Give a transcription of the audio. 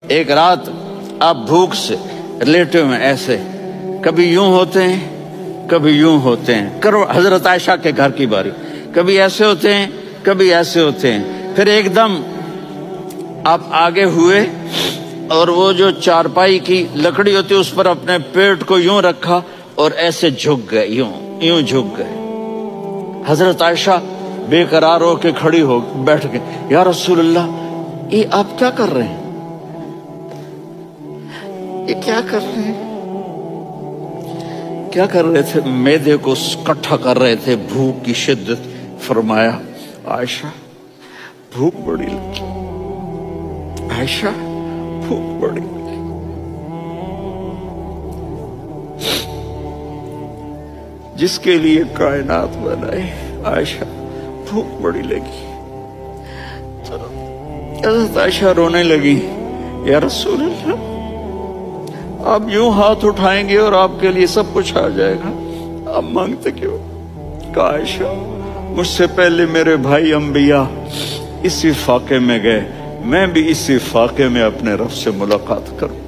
ایک رات آپ بھوک سے لیٹے ہوئے ایسے کبھی یوں ہوتے ہیں کبھی یوں ہوتے ہیں. کرو حضرت عائشہ کے گھر کی باری. کبھی ایسے ہوتے ہیں کبھی ایسے ہوتے ہیں. پھر ایک دم آپ آگے ہوئے اور وہ جو چارپائی کی لکڑی ہوتی اس پر اپنے پیٹ کو یوں رکھا اور ایسے جھک گئے, یوں جھک گئے. حضرت عائشہ بے قرار ہو کے کھڑی ہو بیٹھ گئے. یا رسول اللہ, یہ آپ کیا کر رہے ہیں؟ یہ کیا کر رہے ہیں؟ کیا کر رہے تھے؟ معدے کو کٹھا کر رہے تھے, بھوک کی شدت. فرمایا عائشہ بھوک بڑی لگی, عائشہ بھوک بڑی لگی. جس کے لیے کائنات بنائے, عائشہ بھوک بڑی لگی. حضرت عائشہ رونے لگی. یا رسول اللہ, آپ یوں ہاتھ اٹھائیں گے اور آپ کے لیے سب کچھ آ جائے گا, آپ مانگتے کیوں؟ کہا عائشہ مجھ سے پہلے میرے بھائی انبیاء اسی فاقے میں گئے, میں بھی اسی فاقے میں اپنے رب سے ملاقات کروں.